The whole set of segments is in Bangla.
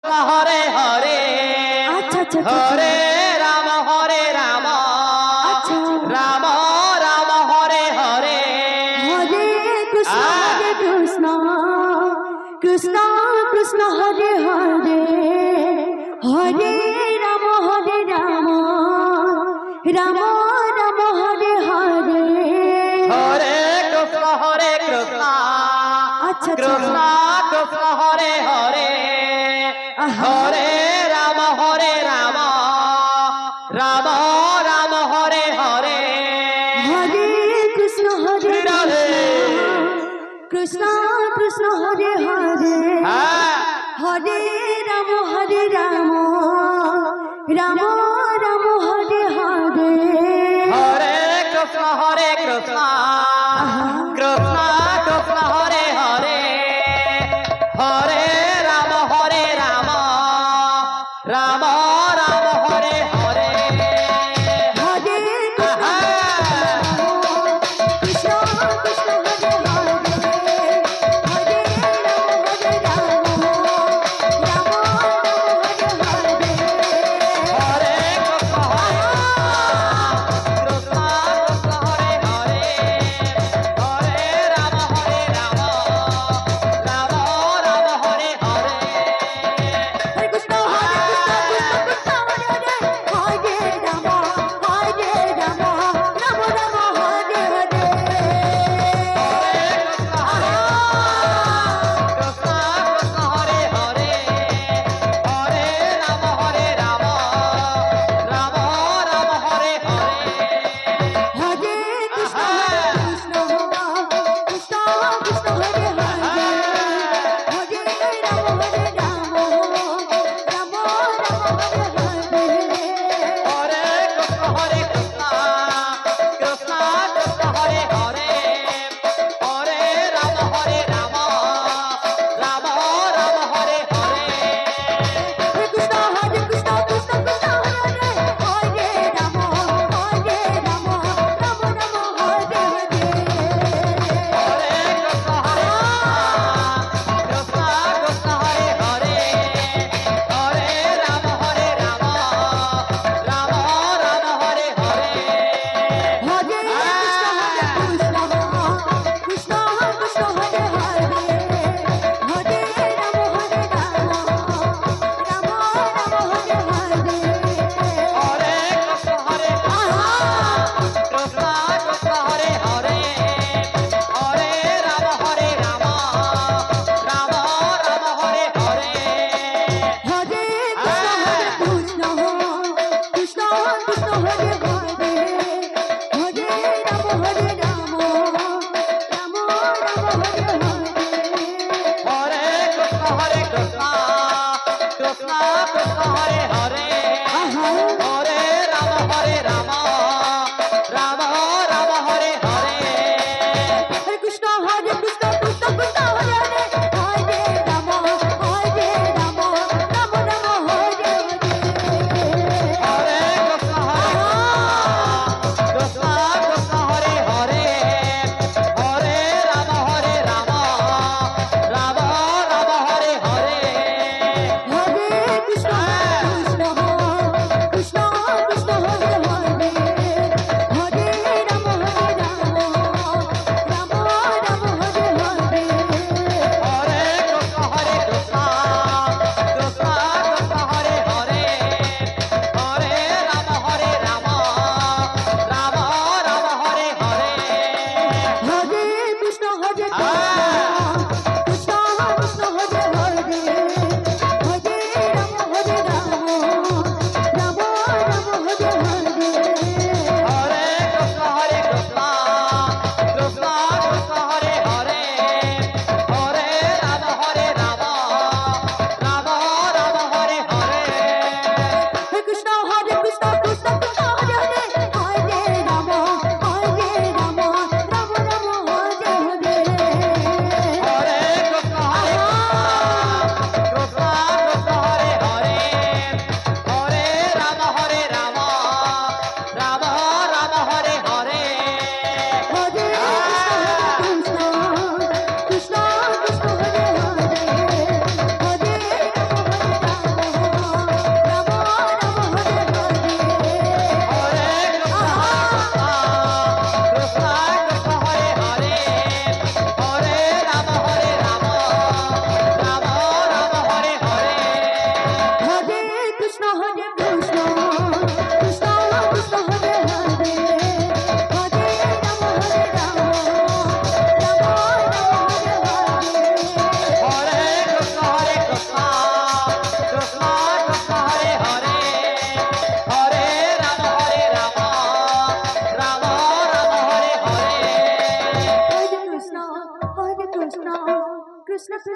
হরে হরে আচ্ছা আচ্ছা হরে রাম আচ্ছা রাম রাম হরে হরে হরে কৃষ্ণ কৃষ্ণ কৃষ্ণ হরে হরে হরে রাম রাম রাম হরে হরে হরে কৃষ্ণ আচ্ছা কৃষ্ণ কৃষ্ণ হরে হরে হরে রাম রাম রাম হরে হরে হরে কৃষ্ণ কৃষ্ণ কৃষ্ণ হরে হরে হ্যাঁ হরে রাম রাম রাম হরে হরে হরে কৃষ্ণ কৃষ্ণ কৃষ্ণ হরে হরে হরে রাম রাম রাম হরে হরে হরে কৃষ্ণ কৃষ্ণ হরে হরে হরে রাম রাম হরে হরে হরে কৃষ্ণ কৃষ্ণ হরে হরে হরে রাম রাম রাম হরে হরে হরে কৃষ্ণ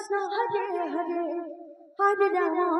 কৃষ্ণ হরে হরে হরে রাম